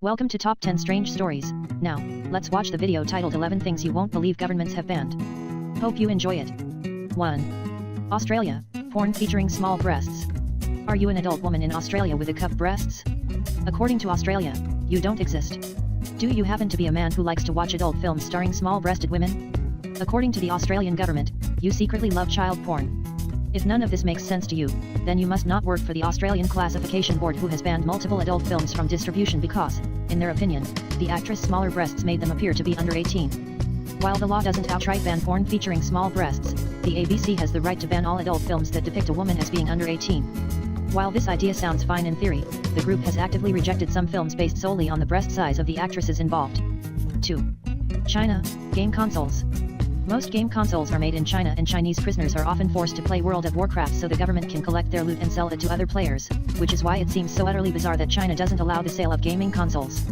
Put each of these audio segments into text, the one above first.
Welcome to Top 10 Strange Stories. Now, let's watch the video titled 11 Things You Won't Believe Governments Have Banned. Hope you enjoy it. 1. Australia. Porn featuring small breasts. Are you an adult woman in Australia with a cup breasts? According to Australia, you don't exist. Do you happen to be a man who likes to watch adult films starring small-breasted women? According to the Australian government, you secretly love child porn. If none of this makes sense to you, then you must not work for the Australian Classification Board, who has banned multiple adult films from distribution because, in their opinion, the actress' smaller breasts made them appear to be under 18. While the law doesn't outright ban porn featuring small breasts, the ABC has the right to ban all adult films that depict a woman as being under 18. While this idea sounds fine in theory, the group has actively rejected some films based solely on the breast size of the actresses involved. 2. China. Game consoles. Most game consoles are made in China, and Chinese prisoners are often forced to play World of Warcraft so the government can collect their loot and sell it to other players, which is why it seems so utterly bizarre that China doesn't allow the sale of gaming consoles.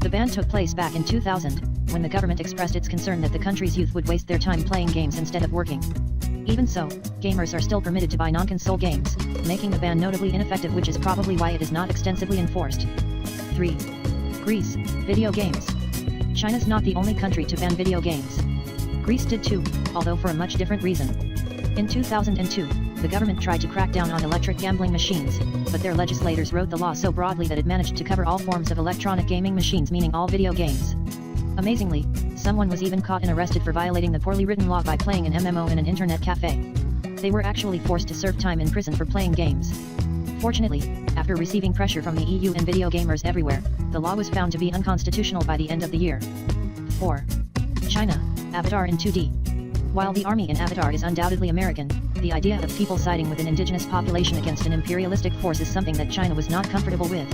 The ban took place back in 2000, when the government expressed its concern that the country's youth would waste their time playing games instead of working. Even so, gamers are still permitted to buy non-console games, making the ban notably ineffective, which is probably why it is not extensively enforced. 3. Greece. Video games. China's not the only country to ban video games. Greece did too, although for a much different reason. In 2002, the government tried to crack down on electric gambling machines, but their legislators wrote the law so broadly that it managed to cover all forms of electronic gaming machines, meaning all video games. Amazingly, someone was even caught and arrested for violating the poorly written law by playing an MMO in an internet cafe. They were actually forced to serve time in prison for playing games. Fortunately, after receiving pressure from the EU and video gamers everywhere, the law was found to be unconstitutional by the end of the year. 4. China. Avatar in 2D. While the army in Avatar is undoubtedly American, the idea of people siding with an indigenous population against an imperialistic force is something that China was not comfortable with.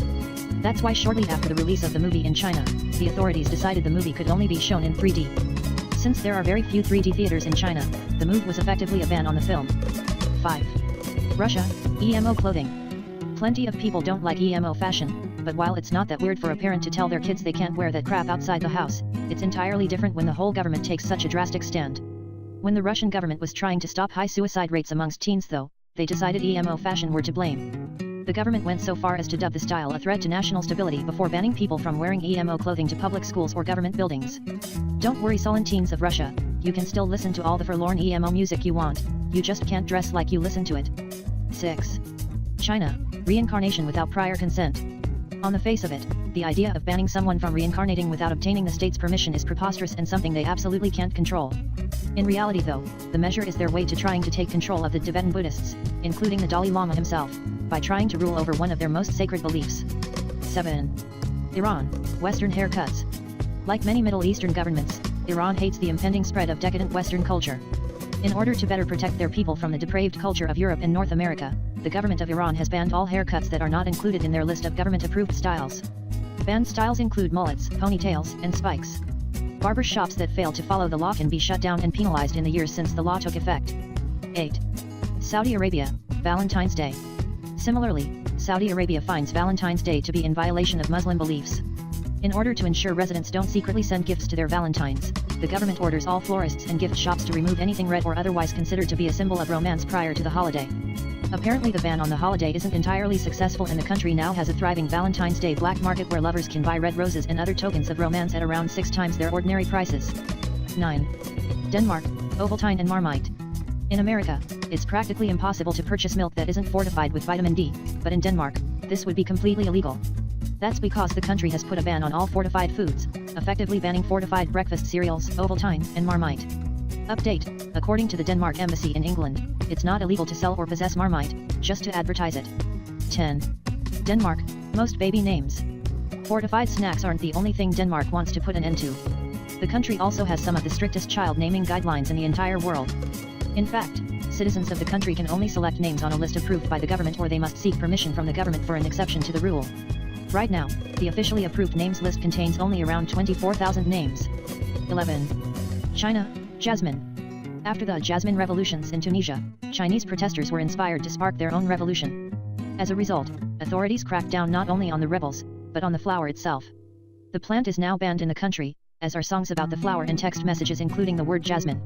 That's why shortly after the release of the movie in China, the authorities decided the movie could only be shown in 3D. Since there are very few 3D theaters in China, the move was effectively a ban on the film. 5. Russia. EMO clothing. Plenty of people don't like EMO fashion, but while it's not that weird for a parent to tell their kids they can't wear that crap outside the house, it's entirely different when the whole government takes such a drastic stand. When the Russian government was trying to stop high suicide rates amongst teens, though, they decided EMO fashion were to blame. The government went so far as to dub the style a threat to national stability before banning people from wearing EMO clothing to public schools or government buildings. Don't worry, sullen teens of Russia, you can still listen to all the forlorn EMO music you want, you just can't dress like you listen to it. 6. China. Reincarnation without prior consent. On the face of it, the idea of banning someone from reincarnating without obtaining the state's permission is preposterous and something they absolutely can't control. In reality though, the measure is their way to trying to take control of the Tibetan Buddhists, including the Dalai Lama himself, by trying to rule over one of their most sacred beliefs. 7. Iran. Western haircuts. Like many Middle Eastern governments, Iran hates the impending spread of decadent Western culture. In order to better protect their people from the depraved culture of Europe and North America, the government of Iran has banned all haircuts that are not included in their list of government-approved styles. Banned styles include mullets, ponytails, and spikes. Barber shops that fail to follow the law can be shut down and penalized in the years since the law took effect. 8. Saudi Arabia. Valentine's Day. Similarly, Saudi Arabia finds Valentine's Day to be in violation of Muslim beliefs. In order to ensure residents don't secretly send gifts to their Valentines, the government orders all florists and gift shops to remove anything red or otherwise considered to be a symbol of romance prior to the holiday. Apparently the ban on the holiday isn't entirely successful, and the country now has a thriving Valentine's Day black market where lovers can buy red roses and other tokens of romance at around 6 times their ordinary prices. 9. Denmark. Ovaltine and Marmite. In America, it's practically impossible to purchase milk that isn't fortified with vitamin D, but in Denmark, this would be completely illegal. That's because the country has put a ban on all fortified foods, effectively banning fortified breakfast cereals, Ovaltine, and Marmite. Update. According to the Denmark Embassy in England, it's not illegal to sell or possess Marmite, just to advertise it. 10. Denmark. Most baby names. Fortified snacks aren't the only thing Denmark wants to put an end to. The country also has some of the strictest child naming guidelines in the entire world. In fact, citizens of the country can only select names on a list approved by the government, or they must seek permission from the government for an exception to the rule. Right now, the officially approved names list contains only around 24,000 names. 11. China. Jasmine. After the Jasmine revolutions in Tunisia, Chinese protesters were inspired to spark their own revolution. As a result, authorities cracked down not only on the rebels, but on the flower itself. The plant is now banned in the country, as are songs about the flower and text messages including the word jasmine.